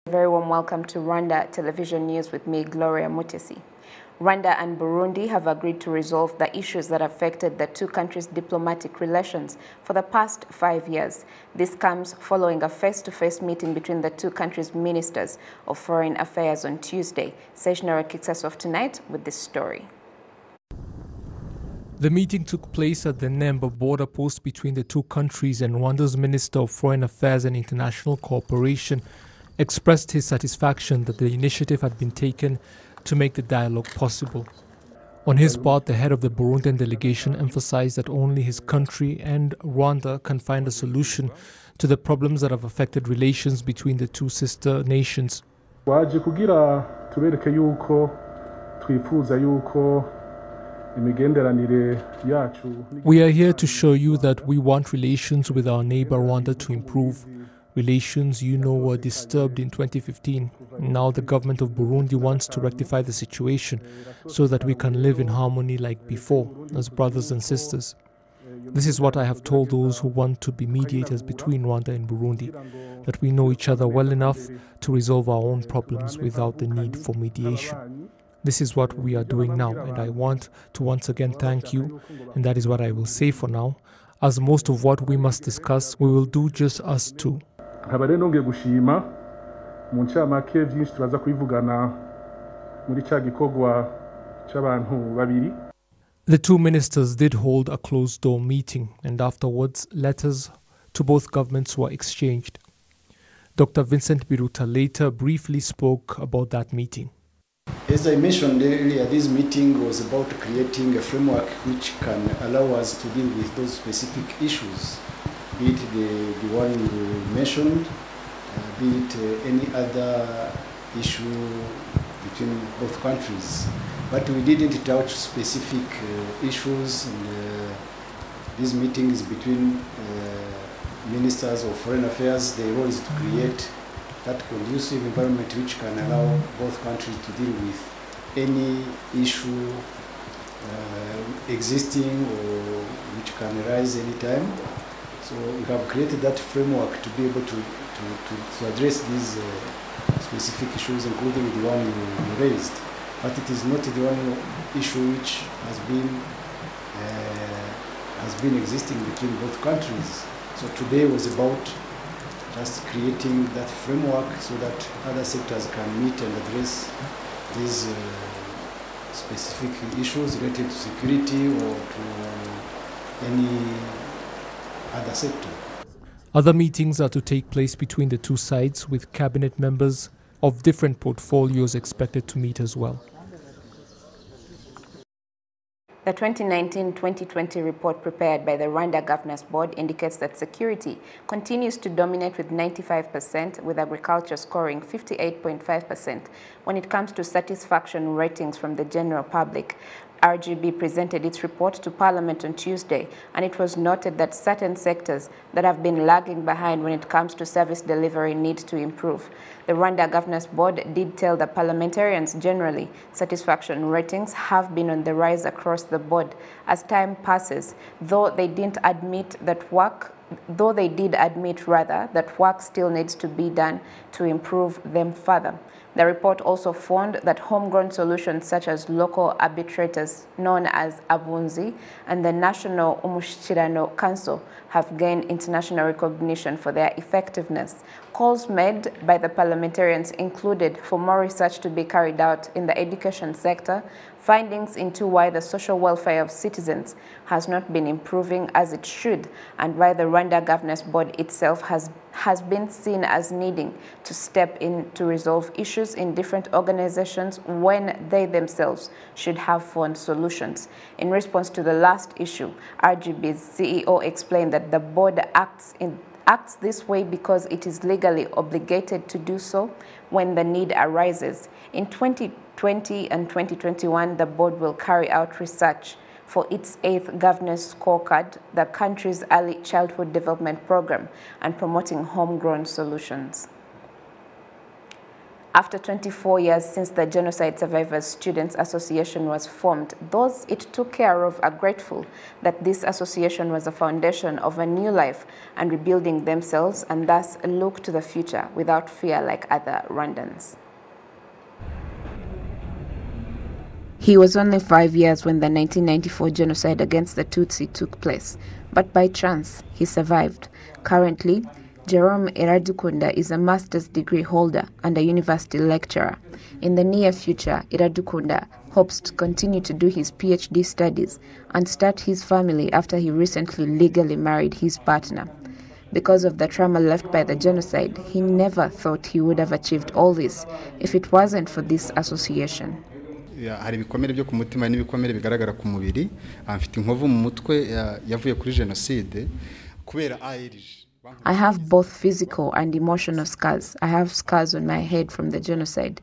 Very warm welcome to Rwanda Television News with me, Gloria Mutesi. Rwanda and Burundi have agreed to resolve the issues that affected the two countries' diplomatic relations for the past 5 years. This comes following a face-to-face meeting between the two countries' ministers of foreign affairs on Tuesday. Sejnara kicks us off tonight with this story. The meeting took place at the Nemba border post between the two countries, and Rwanda's Minister of Foreign Affairs and International Cooperation expressed his satisfaction that the initiative had been taken to make the dialogue possible. On his part, the head of the Burundian delegation emphasized that only his country and Rwanda can find a solution to the problems that have affected relations between the two sister nations. Waje kugira tubereke yuko twifuza yuko imigenderanire yacu. We are here to show you that we want relations with our neighbor Rwanda to improve. Relations, were disturbed in 2015. Now the government of Burundi wants to rectify the situation so that we can live in harmony like before, as brothers and sisters. This is what I have told those who want to be mediators between Rwanda and Burundi, that we know each other well enough to resolve our own problems without the need for mediation. This is what we are doing now, and I want to once again thank you, and that is what I will say for now. As most of what we must discuss, we will do just us two. gushima mu ncamake byinshi turaza kubivugana muri cya gikorwa cy'abantu babiri. The two ministers did hold a closed-door meeting, and afterwards letters to both governments were exchanged. Dr. Vincent Biruta later briefly spoke about that meeting. As I mentioned earlier, this meeting was about creating a framework which can allow us to deal with those specific issues, be it the one you mentioned, be it any other issue between both countries. But we didn't touch specific issues, and these meetings between ministers of foreign affairs, the role is to create that conducive environment which can allow both countries to deal with any issue existing or which can arise anytime. So we have created that framework to be able to address these specific issues, including the one you raised. But it is not the only issue which has been existing between both countries. So today was about just creating that framework so that other sectors can meet and address these specific issues related to security or to any other sector. Other meetings are to take place between the two sides, with cabinet members of different portfolios expected to meet as well. The 2019-2020 report prepared by the Rwanda Governance Board indicates that security continues to dominate with 95%, with agriculture scoring 58.5%. When it comes to satisfaction ratings from the general public, RGB presented its report to Parliament on Tuesday, and it was noted that certain sectors that have been lagging behind when it comes to service delivery need to improve. The Rwanda Governance Board did tell the parliamentarians generally satisfaction ratings have been on the rise across the board as time passes, though they did admit that work still needs to be done to improve them further. The report also found that homegrown solutions such as local arbitrators known as Abunzi and the National Umushyikirano Council have gained international recognition for their effectiveness. Calls made by the parliamentarians included for more research to be carried out in the education sector, findings into why the social welfare of citizens has not been improving as it should, and why the Rwanda Governance Board itself has been seen as needing to step in to resolve issues in different organizations when they themselves should have found solutions. In response to the last issue, RGB's CEO explained that the board acts this way because it is legally obligated to do so when the need arises. In 2020 and 2021, the board will carry out research for its 8th governance scorecard, the country's early childhood development program, and promoting homegrown solutions. After 24 years since the Genocide Survivors Students Association was formed, those it took care of are grateful that this association was a foundation of a new life and rebuilding themselves, and thus look to the future without fear like other Rwandans. He was only 5 years when the 1994 genocide against the Tutsi took place, but by chance he survived. Currently, Jerome Iradukunda is a master's degree holder and a university lecturer. In the near future, Iradukunda hopes to continue to do his PhD studies and start his family after he recently legally married his partner. Because of the trauma left by the genocide, he never thought he would have achieved all this if it wasn't for this association. Hari ibikomere byo ku mutima n'ibikomere bigaragara ku mubiri, mfite inkovu mu mutwe yavuye kuri genocide kubera ARG. I have both physical and emotional scars. I have scars on my head from the genocide.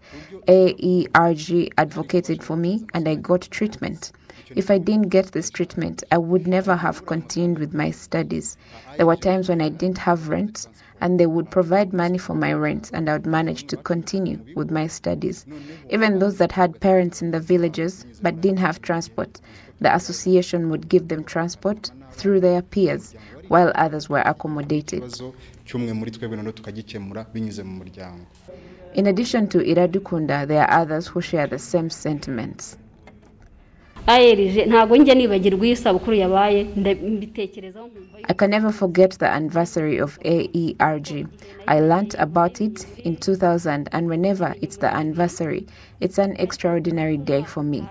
AERG advocated for me and I got treatment. If I didn't get this treatment, I would never have continued with my studies. There were times when I didn't have rent and they would provide money for my rent and I would manage to continue with my studies. Even those that had parents in the villages but didn't have transport, the association would give them transport through their peers, while others were accommodated. In addition to Iradukunda, there are others who share the same sentiments. I can never forget the anniversary of AERG. I learnt about it in 2000, and whenever it's the anniversary, it's an extraordinary day for me.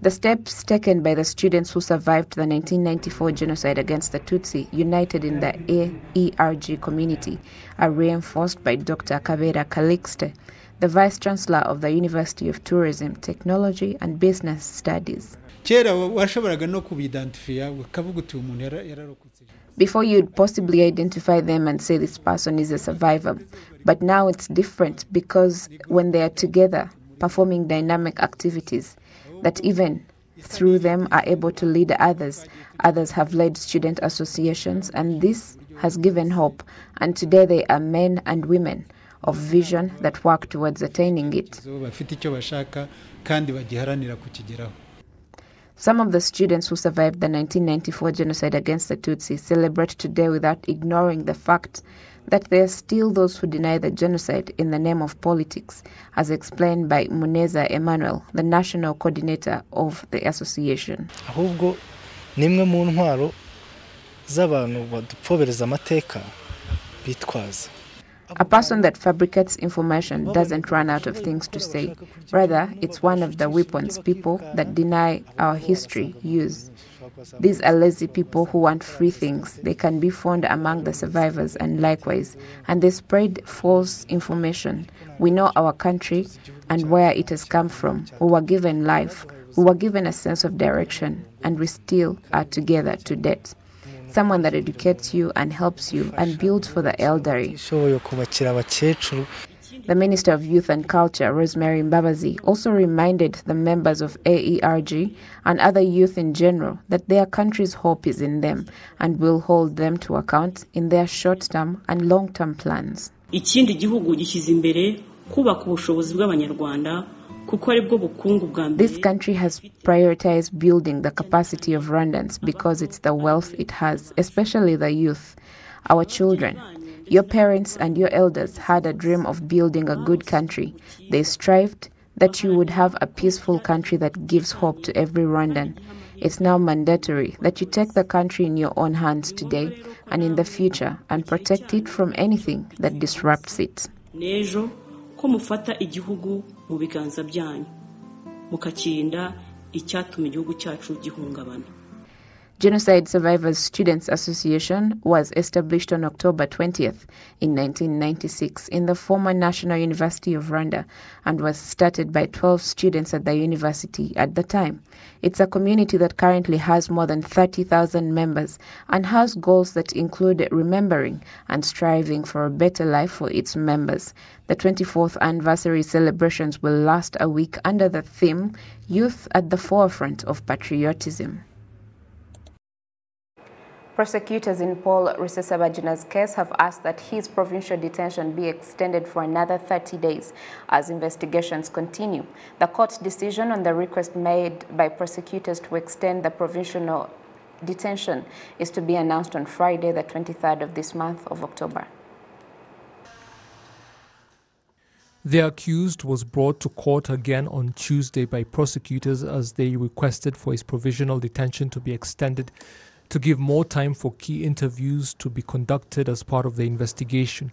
The steps taken by the students who survived the 1994 genocide against the Tutsi, united in the AERG community, are reinforced by Dr. Kabera Calixte, the Vice-Chancellor of the University of Tourism, Technology and Business Studies. Before you'd possibly identify them and say this person is a survivor, but now it's different because when they are together, performing dynamic activities, that even through them are able to lead others. Others have led student associations, and this has given hope. And today they are men and women of vision that work towards attaining it. Some of the students who survived the 1994 genocide against the Tutsi celebrate today without ignoring the fact that there are still those who deny the genocide in the name of politics, as explained by Muneza Emmanuel, the national coordinator of the association. A person that fabricates information doesn't run out of things to say. Rather, it's one of the weapons people that deny our history use. These are lazy people who want free things. They can be found among the survivors and likewise, and they spread false information. We know our country and where it has come from. We were given life. We were given a sense of direction, and we still are together to date. Someone that educates you and helps you and builds for the elderly. The Minister of Youth and Culture, Rosemary Mbabazi, also reminded the members of AERG and other youth in general that their country's hope is in them and will hold them to account in their short-term and long-term plans. This country has prioritized building the capacity of Rwandans because it's the wealth it has, especially the youth, our children. Your parents and your elders had a dream of building a good country. They strived that you would have a peaceful country that gives hope to every Rwandan. It's now mandatory that you take the country in your own hands today and in the future and protect it from anything that disrupts it. Genocide Survivors Students Association was established on October 20th in 1996 in the former National University of Rwanda and was started by 12 students at the university at the time. It's a community that currently has more than 30,000 members and has goals that include remembering and striving for a better life for its members. The 24th anniversary celebrations will last a week under the theme Youth at the Forefront of Patriotism. Prosecutors in Paul Rusesabagina's case have asked that his provincial detention be extended for another 30 days as investigations continue. The court's decision on the request made by prosecutors to extend the provisional detention is to be announced on Friday, the 23rd of this month of October. The accused was brought to court again on Tuesday by prosecutors as they requested for his provisional detention to be extended to give more time for key interviews to be conducted as part of the investigation.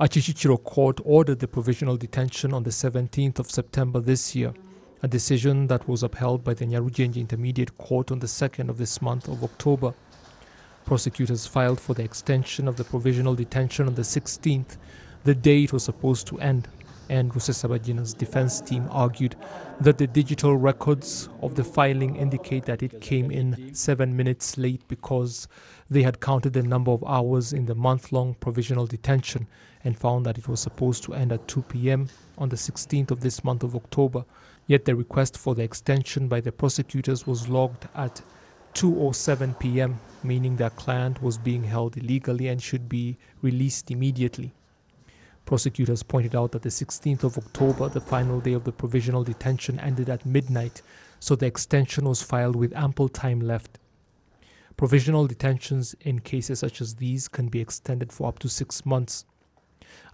A Chichichiro court ordered the provisional detention on the 17th of September this year, a decision that was upheld by the Nyarugenge Intermediate Court on the 2nd of this month of October. Prosecutors filed for the extension of the provisional detention on the 16th, the day it was supposed to end, and Rusesabagina's defense team argued that the digital records of the filing indicate that it came in 7 minutes late because they had counted the number of hours in the month-long provisional detention and found that it was supposed to end at 2 p.m. on the 16th of this month of October. Yet the request for the extension by the prosecutors was logged at 2:07 p.m., meaning their client was being held illegally and should be released immediately. Prosecutors pointed out that the 16th of October, the final day of the provisional detention, ended at midnight, so the extension was filed with ample time left. Provisional detentions in cases such as these can be extended for up to 6 months.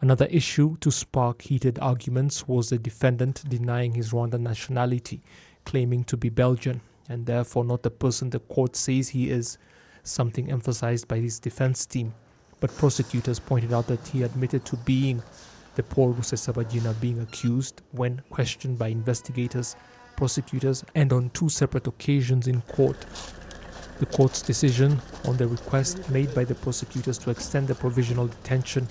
Another issue to spark heated arguments was the defendant denying his Rwandan nationality, claiming to be Belgian, and therefore not the person the court says he is, something emphasized by his defense team. But prosecutors pointed out that he admitted to being the Paul Rusesabagina being accused when questioned by investigators, prosecutors, and on 2 separate occasions in court. The court's decision on the request made by the prosecutors to extend the provisional detention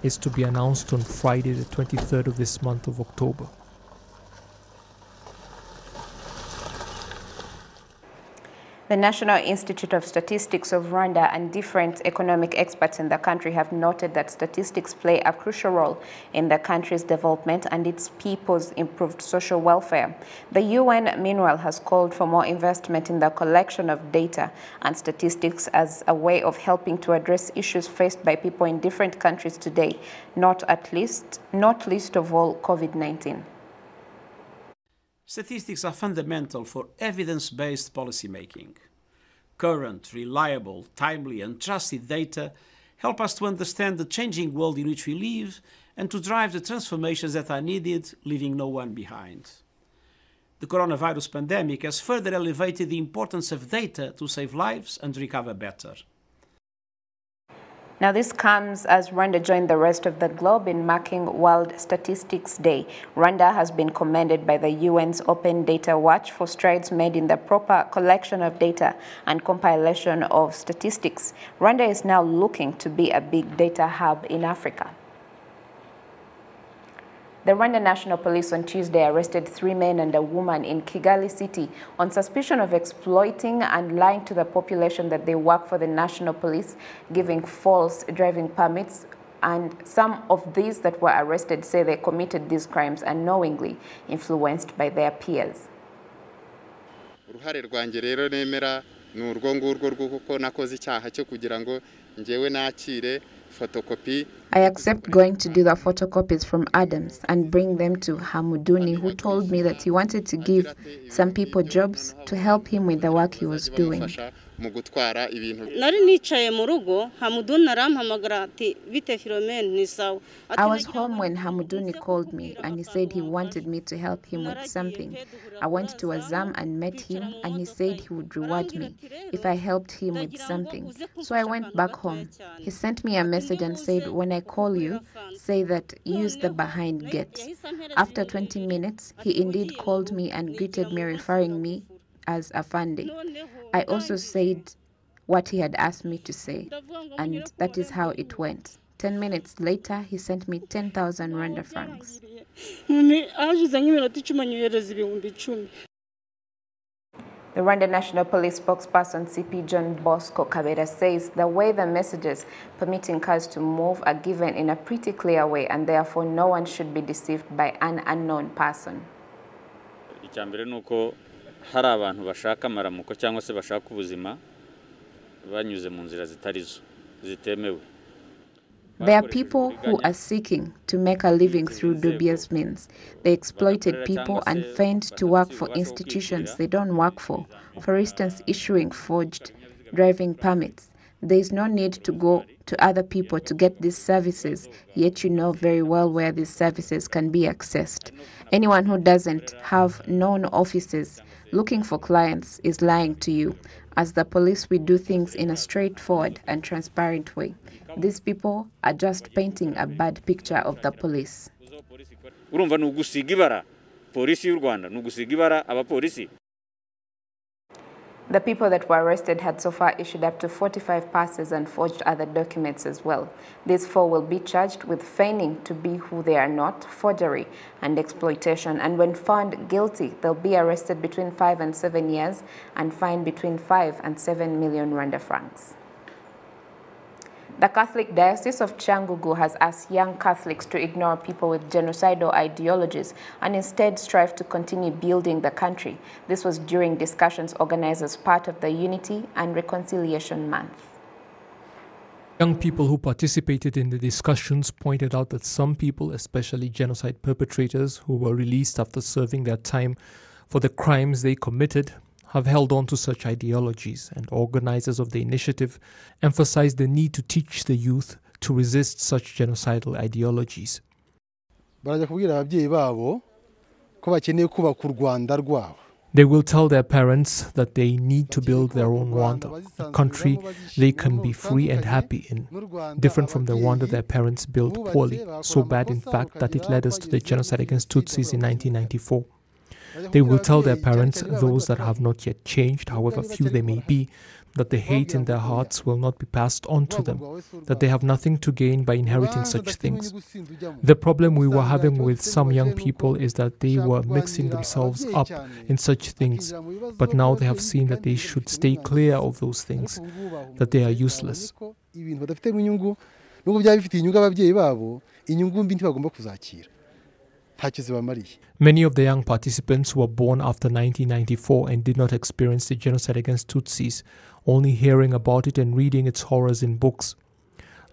is to be announced on Friday, the 23rd of this month of October. The National Institute of Statistics of Rwanda and different economic experts in the country have noted that statistics play a crucial role in the country's development and its people's improved social welfare. The UN, meanwhile, has called for more investment in the collection of data and statistics as a way of helping to address issues faced by people in different countries today, not least of all COVID-19. Statistics are fundamental for evidence-based policymaking. Current, reliable, timely and trusted data help us to understand the changing world in which we live and to drive the transformations that are needed, leaving no one behind. The coronavirus pandemic has further elevated the importance of data to save lives and recover better. Now, this comes as Rwanda joined the rest of the globe in marking World Statistics Day. Rwanda has been commended by the UN's Open Data Watch for strides made in the proper collection of data and compilation of statistics. Rwanda is now looking to be a big data hub in Africa. The Rwanda National Police on Tuesday arrested 3 men and a woman in Kigali City on suspicion of exploiting and lying to the population that they work for the National Police, giving false driving permits. And some of these that were arrested say they committed these crimes unknowingly, influenced by their peers. Uruhare rwanjye rero nemera ni urwo ngurwo rw'uko nakoze icyaha cyo kugira ngo njyewe nakire photocopy. I accept going to do the photocopies from Adams and bring them to Hamuduni, who told me that he wanted to give some people jobs to help him with the work he was doing. mu gutwara ibintu. Nari nicaye mu rugo Hamuduni arampamagara ati bite Philomene ni sawa. I was home when Hamuduni called me and he said he wanted me to help him with something. I went to Azam and met him and he said he would reward me if I helped him with something. So I went back home. He sent me a message and said, when I call you, say that use the behind gate. After 20 minutes, he indeed called me and greeted me, referring me as Afande. I also said what he had asked me to say, and that is how it went. 10 minutes later, he sent me 10,000 Rwanda francs. The Rwanda National Police spokesperson CP John Bosco Kabera says the way the messages permitting cars to move are given in a pretty clear way, and therefore no one should be deceived by an unknown person. Icyambere nuko hari abantu bashaka amaramuko cyangwa se bashaka ubuzima banyuze mu nzira zitarizo zitemewe. There are people who are seeking to make a living through dubious means. They exploited people and feigned to work for institutions they don't work for instance, issuing forged driving permits. There is no need to go to other people to get these services, yet you know very well where these services can be accessed. Anyone who doesn't have known offices looking for clients is lying to you. As the police, we do things in a straightforward and transparent way. These people are just painting a bad picture of the police. Urumva nugusiga ibara polisi y'u Rwanda nugusiga ibara abapolisi. The people that were arrested had so far issued up to 45 passes and forged other documents as well. These 4 will be charged with feigning to be who they are not, forgery and exploitation. And when found guilty, they'll be arrested between 5 and 7 years and fined between 5 and 7 million Rwanda francs. The Catholic Diocese of Cyangugu has asked young Catholics to ignore people with genocidal ideologies and instead strive to continue building the country. This was during discussions organized as part of the Unity and Reconciliation Month. Young people who participated in the discussions pointed out that some people, especially genocide perpetrators who were released after serving their time for the crimes they committed, have held on to such ideologies, and organizers of the initiative emphasized the need to teach the youth to resist such genocidal ideologies. They will tell their parents that they need to build their own Rwanda, a country they can be free and happy in, different from the Rwanda their parents built poorly, so bad in fact that it led us to the genocide against Tutsis in 1994. They will tell their parents, those that have not yet changed, however few they may be, that the hate in their hearts will not be passed on to them, that they have nothing to gain by inheriting such things. The problem we were having with some young people is that they were mixing themselves up in such things, but now they have seen that they should stay clear of those things, that they are useless. Many of the young participants were born after 1994 and did not experience the genocide against Tutsis, only hearing about it and reading its horrors in books.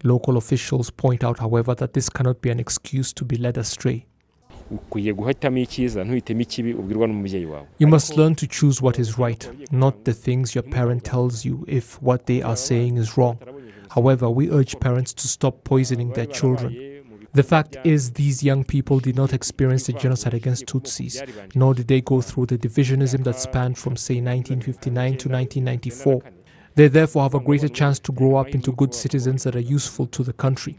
Local officials point out, however, that this cannot be an excuse to be led astray. You must learn to choose what is right, not the things your parent tells you if what they are saying is wrong. However, we urge parents to stop poisoning their children. The fact is, these young people did not experience the genocide against Tutsis, nor did they go through the divisionism that spanned from, say, 1959 to 1994. They therefore have a greater chance to grow up into good citizens that are useful to the country.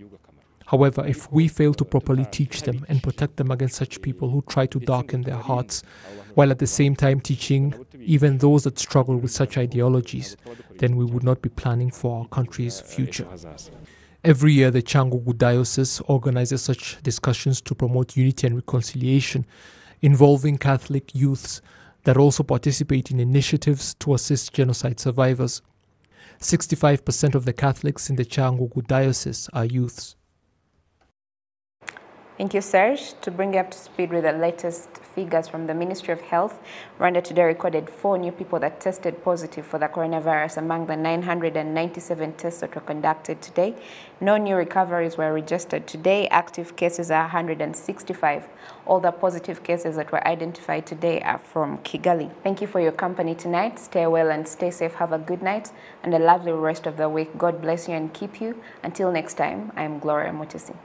However, if we fail to properly teach them and protect them against such people who try to darken their hearts, while at the same time teaching even those that struggle with such ideologies, then we would not be planning for our country's future. Every year, the Cyangugu Diocese organizes such discussions to promote unity and reconciliation, involving Catholic youths that also participate in initiatives to assist genocide survivors. 65% of the Catholics in the Cyangugu Diocese are youths. Thank you, Serge. To bring you up to speed with the latest figures from the Ministry of Health, Rwanda today recorded 4 new people that tested positive for the coronavirus among the 997 tests that were conducted today. No new recoveries were registered today. Active cases are 165. All the positive cases that were identified today are from Kigali. Thank you for your company tonight. Stay well and stay safe. Have a good night and a lovely rest of the week. God bless you and keep you. Until next time, I am Gloria Mutesi.